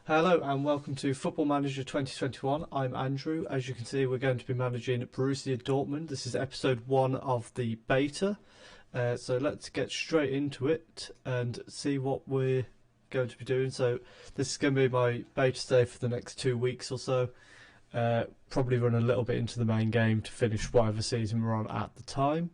Hello and welcome to Football Manager 2021. I'm Andrew. As you can see, we're going to be managing Borussia Dortmund. This is episode 1 of the beta. So let's get straight into it and see what we're going to be doing. So this is going to be my beta stay for the next 2 weeks or so. Probably run a little bit into the main game to finish whatever season we're on at the time.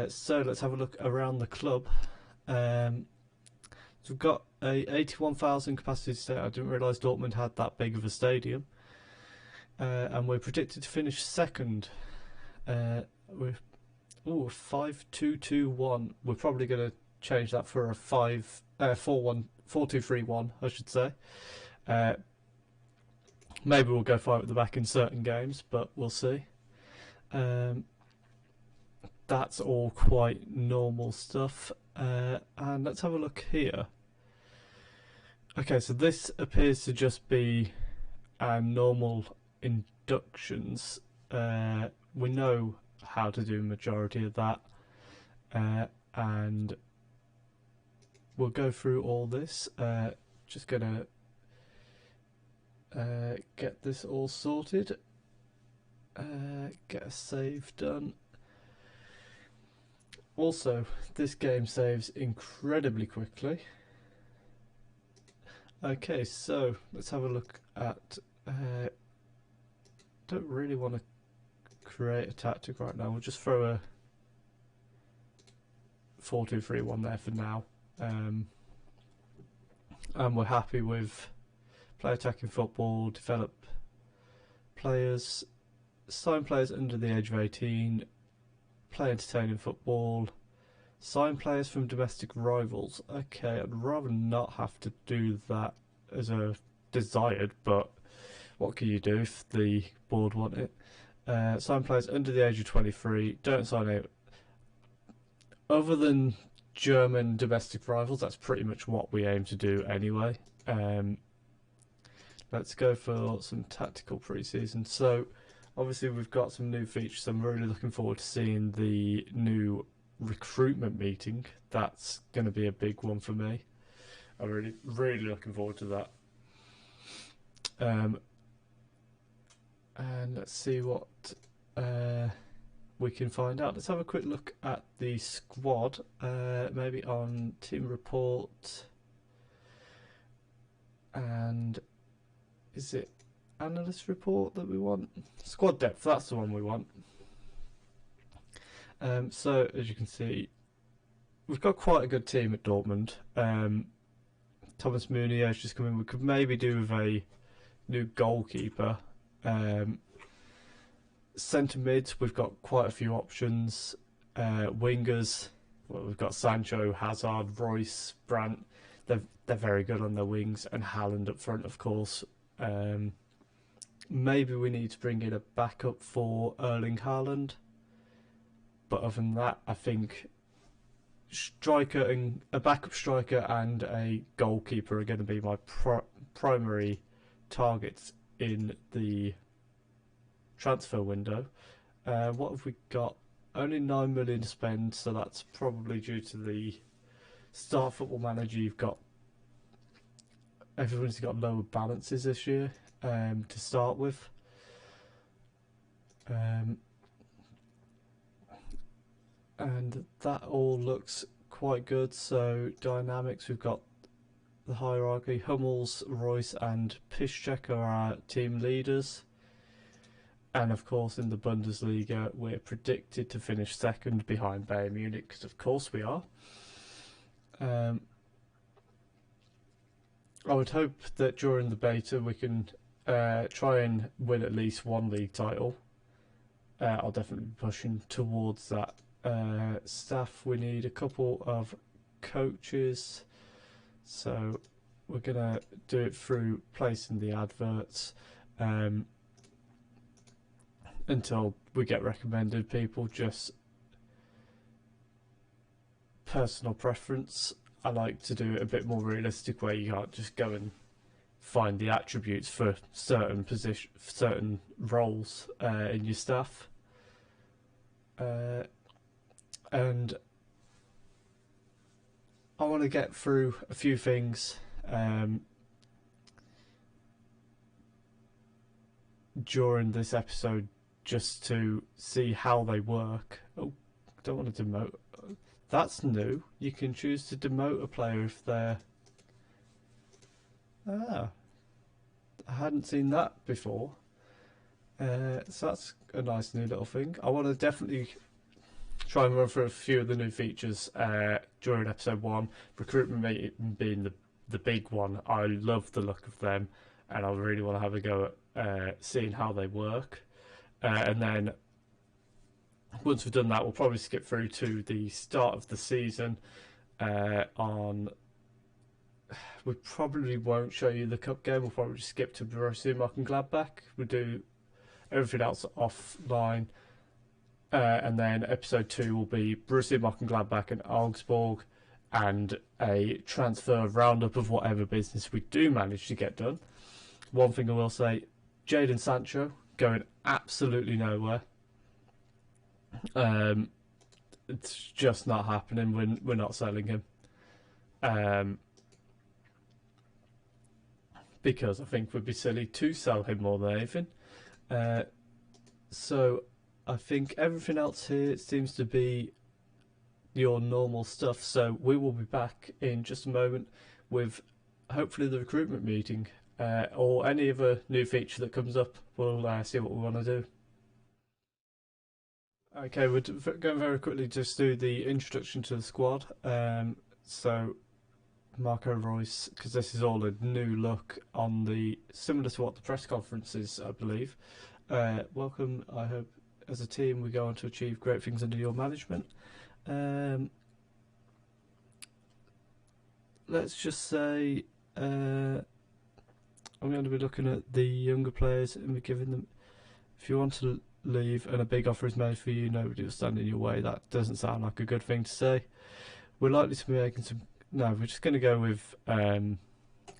So let's have a look around the club. So we've got a 81,000 capacity stadium. I didn't realise Dortmund had that big of a stadium. And we're predicted to finish second. We're 5-2-2-1. We're probably going to change that for a 4-2-3-1, I should say. Maybe we'll go 5 at the back in certain games, but we'll see. That's all quite normal stuff. And let's have a look here. Okay, so this appears to just be our normal inductions. We know how to do a majority of that, and we'll go through all this. Just gonna get this all sorted, get a save done. Also, this game saves incredibly quickly. Okay, so let's have a look at. Don't really want to create a tactic right now. We'll just throw a 4-2-3-1 there for now, and we're happy with play attacking football, develop players, sign players under the age of 18, play entertaining football, sign players from domestic rivals. Okay, I'd rather not have to do that as a desired, but what can you do if the board want it? Sign players under the age of 23. Don't sign out. Other than German domestic rivals, that's pretty much what we aim to do anyway. Let's go for some tactical pre-season. So obviously we've got some new features. I'm really looking forward to seeing the new recruitment meeting. That's going to be a big one for me. I'm really looking forward to that. And let's see what we can find out. Let's have a quick look at the squad, maybe on team report. And is it analyst report that we want? Squad depth, that's the one we want. So as you can see, we've got quite a good team at Dortmund. Thomas Meunier has just come in. We could maybe do with a new goalkeeper. Centre mids, we've got quite a few options. Wingers, well, we've got Sancho, Hazard, Royce, Brandt. They're very good on their wings, and Haaland up front, of course. Maybe we need to bring in a backup for Erling Haaland. But other than that, I think a backup striker and a goalkeeper are going to be my primary targets in the transfer window. What have we got? Only 9 million to spend, so that's probably due to the Star Football Manager. Everyone's got lower balances this year to start with. And that all looks quite good. So dynamics, we've got the hierarchy. Hummels, Royce and Piszczek are our team leaders. And of course in the Bundesliga we're predicted to finish second behind Bayern Munich, because of course we are. I would hope that during the beta we can try and win at least one league title. I'll definitely be pushing towards that. Staff, we need a couple of coaches, so we're gonna do it through placing the adverts until we get recommended people. Just personal preference. I like to do it a bit more realistic, where you can't just go and find the attributes for certain roles in your staff. And I want to get through a few things during this episode just to see how they work. Oh, don't want to demote. That's new. You can choose to demote a player if they're... Ah, I hadn't seen that before. So that's a nice new little thing. I want to definitely try and run through a few of the new features during episode 1. Recruitment Meeting being the big one. I love the look of them, and I really want to have a go at seeing how they work. And then once we've done that, we'll probably skip through to the start of the season. We probably won't show you the cup game. We'll probably just skip to Borussia Mönchengladbach. We'll do everything else offline. And then episode 2 will be Borussia Mönchengladbach and Augsburg, and a transfer roundup of whatever business we do manage to get done. One thing I will say, Jadon Sancho going absolutely nowhere. It's just not happening. We're not selling him. Because I think we'd be silly to sell him more than anything. So I think everything else here seems to be your normal stuff. So we will be back in just a moment with hopefully the recruitment meeting or any other new feature that comes up. We'll see what we want to do. Okay, we're going very quickly just do the introduction to the squad. So Marco Reus, because this is all a new look on the similar to what the press conference is, I believe. Welcome. I hope as a team we go on to achieve great things under your management. Let's just say I'm going to be looking at the younger players and be giving them, if you want to leave and a big offer is made for you, nobody will stand in your way. That doesn't sound like a good thing to say. We're likely to be making some... No, we're just going to go with... where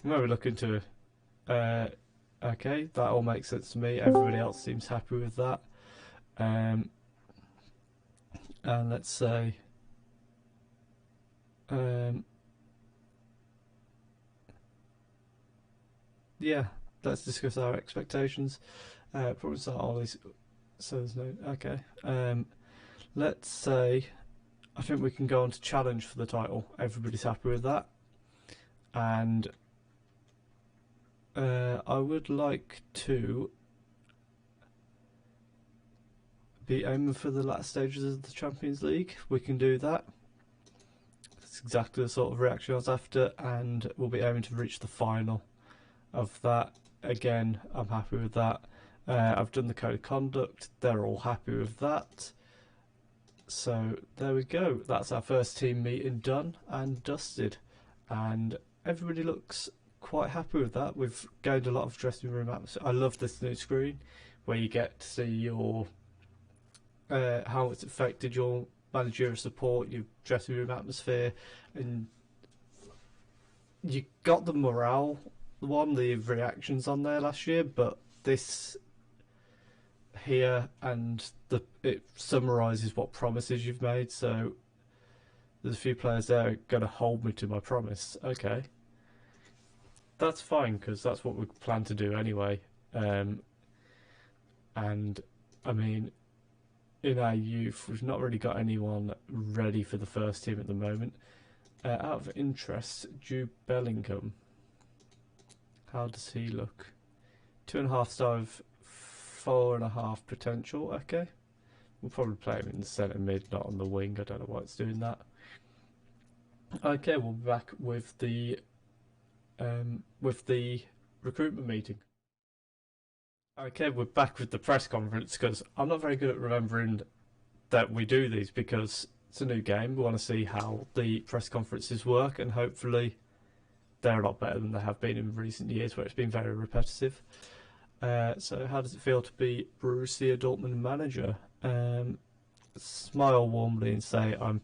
we're looking to... okay, that all makes sense to me. Everybody else seems happy with that. And let's say... yeah, let's discuss our expectations. Probably start all these... So there's no... Okay. Let's say... I think we can go on to challenge for the title. Everybody's happy with that. And I would like to be aiming for the last stages of the Champions League. We can do that. That's exactly the sort of reaction I was after, and we'll be aiming to reach the final of that. Again, I'm happy with that. I've done the code of conduct. They're all happy with that. So there we go. That's our first team meeting done and dusted, and everybody looks quite happy with that. We've gained a lot of dressing room atmosphere. I love this new screen where you get to see your how it's affected your managerial support, your dressing room atmosphere, and you got the morale one, the reactions on there last year, but this here and it summarises what promises you've made. So there's a few players there going to hold me to my promise. Okay, that's fine because that's what we plan to do anyway. And I mean, in our youth, we've not really got anyone ready for the first team at the moment. Out of interest, Jude Bellingham. How does he look? 2.5 star of 4.5 potential. Okay, we'll probably play him in the centre mid, not on the wing. I don't know why it's doing that. Okay, we'll be back with the recruitment meeting. Okay, we're back with the press conference because I'm not very good at remembering that we do these because it's a new game. We want to see how the press conferences work, and hopefully they're a lot better than they have been in recent years where it's been very repetitive. So how does it feel to be Borussia Dortmund manager? Smile warmly and say I'm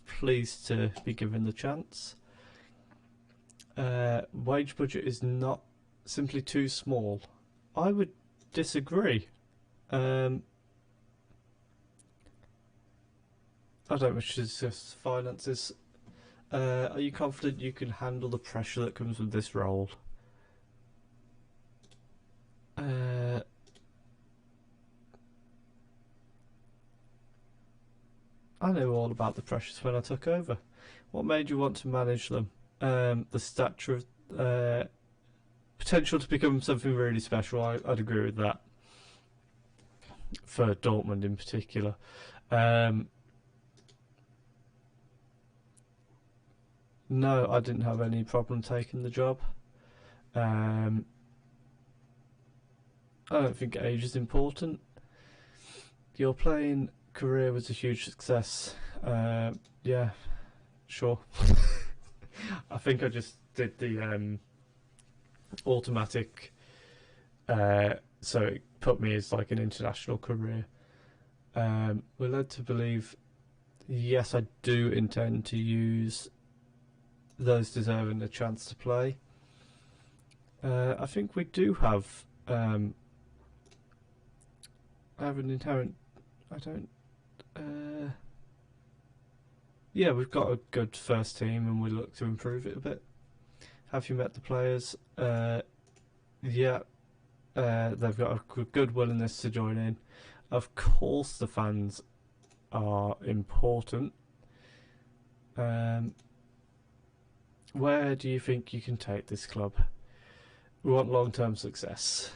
pleased to be given the chance. Wage budget is not simply too small. I would disagree. I don't wish to discuss finances. Are you confident you can handle the pressure that comes with this role? I knew all about the Precious when I took over. What made you want to manage them? The stature of potential to become something really special. I'd agree with that. For Dortmund in particular. No, I didn't have any problem taking the job. I don't think age is important. Your playing career was a huge success. Yeah, sure. I think I just did the automatic, so it put me as like an international career. We're led to believe, yes, I do intend to use those deserving a chance to play. I think we do have an inherent. I don't. Yeah, we've got a good first team, and we look to improve it a bit. Have you met the players? Yeah, they've got a good willingness to join in. Of course, the fans are important. Where do you think you can take this club? We want long-term success.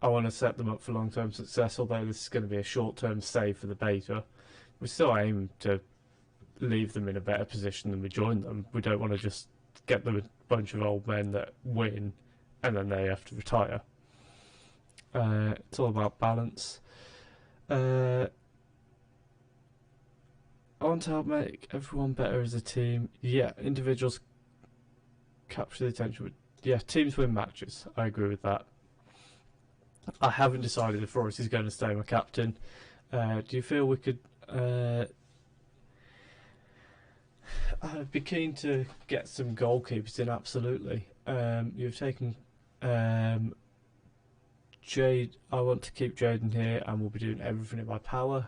I want to set them up for long-term success, although this is going to be a short-term stay for the beta. We still aim to leave them in a better position than we joined them. We don't want to just get them a bunch of old men that win and then they have to retire. It's all about balance. I want to help make everyone better as a team. Yeah, individuals capture the attention. Yeah, teams win matches. I agree with that. I haven't decided if Royce is going to stay my captain. Do you feel we could... I'd be keen to get some goalkeepers in, absolutely. You've taken Jade. I want to keep Jaden here and we'll be doing everything in my power.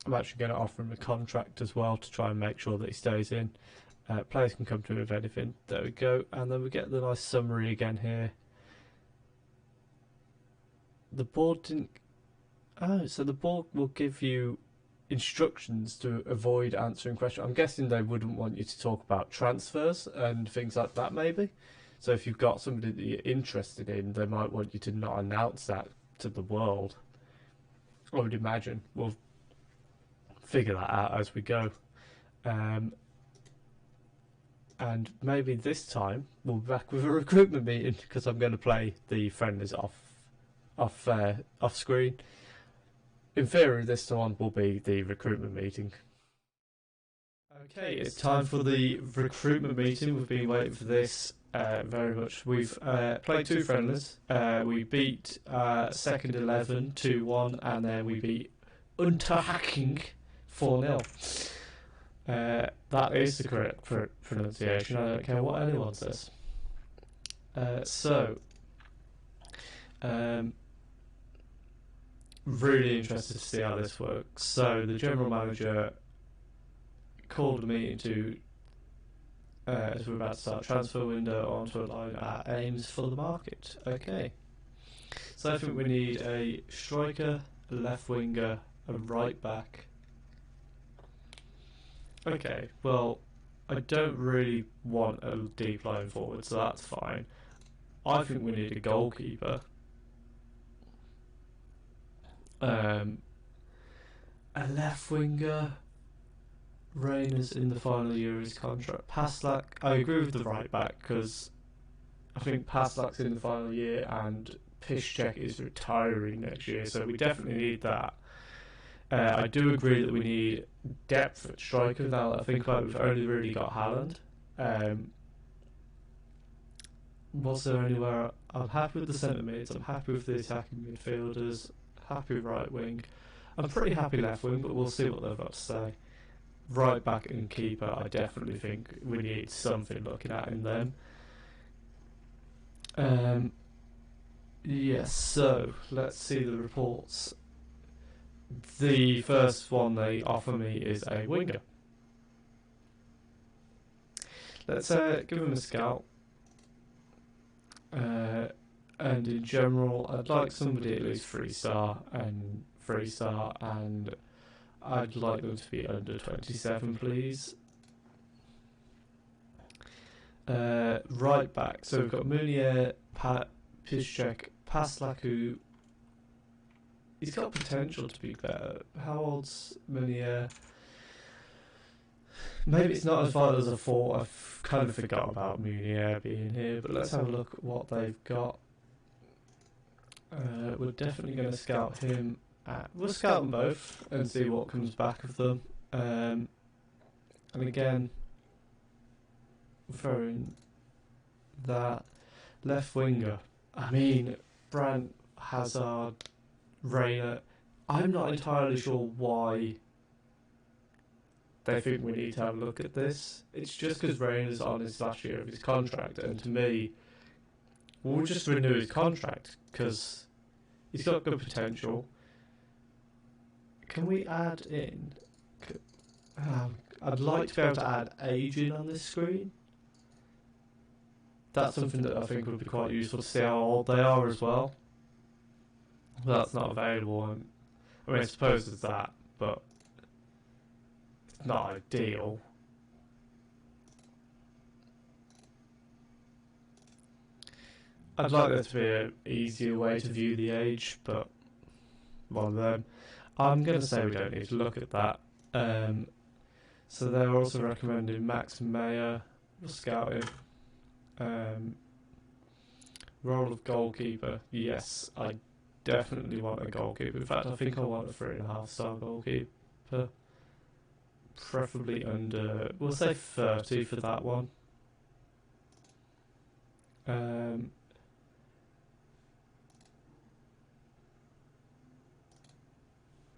I'm actually going to offer him a contract as well to try and make sure that he stays in. Players can come to him with anything. There we go. And then we get the nice summary again here. The board didn't... Oh, so the board will give you instructions to avoid answering questions. I'm guessing they wouldn't want you to talk about transfers and things like that, maybe. So if you've got somebody that you're interested in, they might want you to not announce that to the world. I would imagine. We'll figure that out as we go. And maybe this time we'll be back with a recruitment meeting, because I'm going to play the friendlies off screen. In theory, this one will be the recruitment meeting. Okay, it's time for the recruitment meeting. We've been waiting for this very much. We've played two friendlies. We beat second 11 2-1, and then we beat Unterhaching 4-0. That is the correct pronunciation. I don't care what anyone says. Really interested to see how this works. So the general manager called a meeting to, as we're about to start transfer window, on to align our aims for the market. Okay. So I think we need a striker, a left winger, a right back. Okay, well, I don't really want a deep line forward, so that's fine. I think we need a goalkeeper. A left winger. Rayner's in the final year of his contract. Paslak, I agree with the right back, because I think Paslak's in the final year and Piszczek is retiring next year, so we definitely need that. I do agree that we need depth at striker. Now that I think about it, we've only really got Haaland. Was there anywhere? I'm happy with the centre mids, I'm happy with the attacking midfielders, happy with right wing. I'm pretty happy left wing, but we'll see what they've got to say. Right back and keeper, I definitely think we need something looking at in them. Yes, so let's see the reports. The first one they offer me is a winger. Let's give him a scout. And in general, I'd like somebody at least 3-star, and I'd like them to be under 27, please. Right back. So we've got Munier, Piszczek, Paslaku. He's got potential to be better. How old's Munier? Maybe it's not as vital as I thought. I've kind of forgot about Munier being here, but let's have a look at what they've got. We're definitely going to scout him. We'll scout them both and see what comes back of them. And again, throwing that left winger. I mean, Brandt, Hazard, Reina. I'm not entirely sure why they think we need to have a look at this. It's just because Reina's on his last year of his contract, and to me, we'll just renew his contract because he's got good potential. Can we add in? I'd like to be able to add age in on this screen. That's something that I think would be quite useful to see how old they are as well. That's not available. I mean, I suppose it's that, but it's not ideal. I'd like there to be an easier way to view the age, but one of them. I'm going to say we don't need to look at that. So they're also recommending Max Meyer for scouting. Role of goalkeeper. Yes, I definitely want a goalkeeper. In fact, I think I want a 3.5-star goalkeeper. Preferably under, we'll say 30 for that one.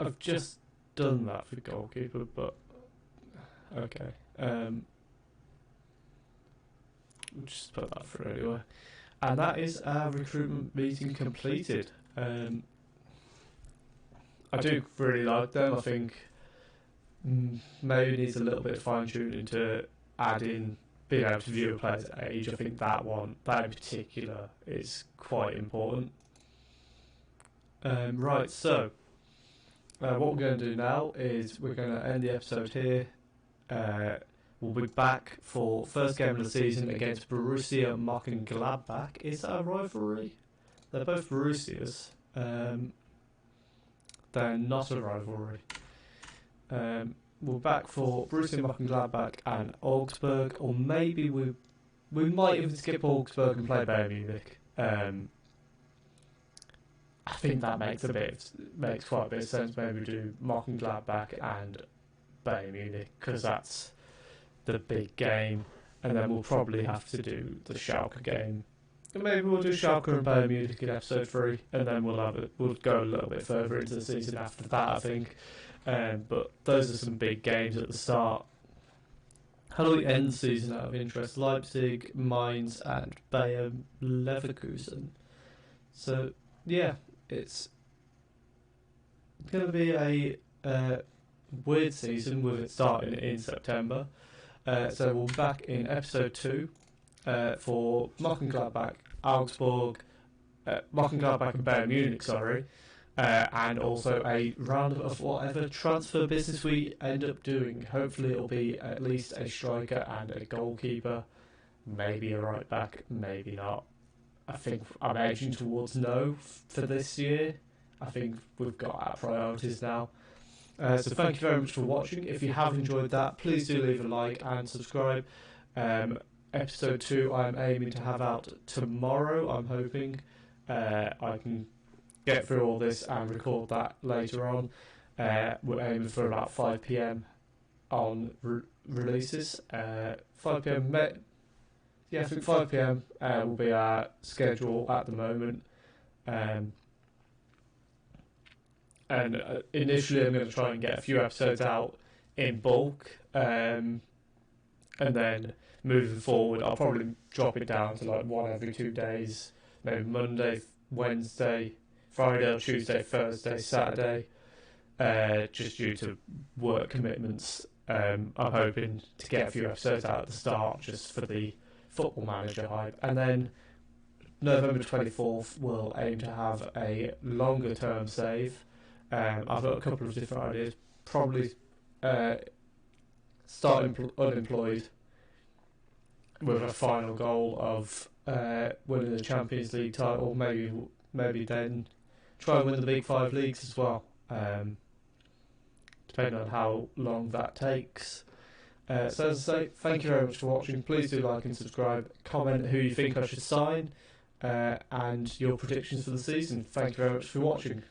I've just done that for goalkeeper, but okay. We'll just put that through anyway. And that is our recruitment meeting completed. I do really like them. I think maybe needs a little bit of fine tuning to add in being able to view a player's age. I think that in particular is quite important. Right, so what we're going to do now is we're going to end the episode here. We'll be back for first game of the season against Borussia Mönchengladbach. Is that a rivalry? They're both Borussias. They're not a rivalry. We're back for Borussia Mönchengladbach and Augsburg, or maybe we might even skip Augsburg and play Bayern Munich. I think that makes quite a bit of sense. Maybe we do Mönchengladbach and Bayern Munich because that's the big game, and then we'll probably have to do the Schalke game. And maybe we'll do Schalke and Bayern Munich in episode 3, and then we'll go a little bit further into the season after that, I think. But those are some big games at the start. How do we end the season out of interest? Leipzig, Mainz, and Bayer Leverkusen. So yeah, it's going to be a weird season with it starting in September. So we'll be back in episode 2 for Mönchengladbach, Augsburg, Mönchengladbach and Bayern Munich, and also a roundup of whatever transfer business we end up doing. Hopefully it'll be at least a striker and a goalkeeper, maybe a right back, maybe not. I think I'm edging towards no for this year. I think we've got our priorities now. So thank you very much for watching. If you have enjoyed that, please do leave a like and subscribe. Episode 2 I'm aiming to have out tomorrow, I'm hoping. I can get through all this and record that later on. We're aiming for about 5 PM on releases. 5 PM, I think 5 PM will be our schedule at the moment. And initially I'm going to try and get a few episodes out in bulk, and then moving forward I'll probably drop it down to like one every 2 days, maybe Monday, Wednesday, Friday or Tuesday, Thursday, Saturday, just due to work commitments. I'm hoping to get a few episodes out at the start just for the Football Manager hype, and then November 24th we'll aim to have a longer term save. I've got a couple of different ideas probably start unemployed with a final goal of winning the Champions League title, maybe then try and win the big 5 leagues as well, depending on how long that takes. So as I say, thank you very much for watching. Please do like and subscribe, comment who you think I should sign, and your predictions for the season. Thank you very much for watching.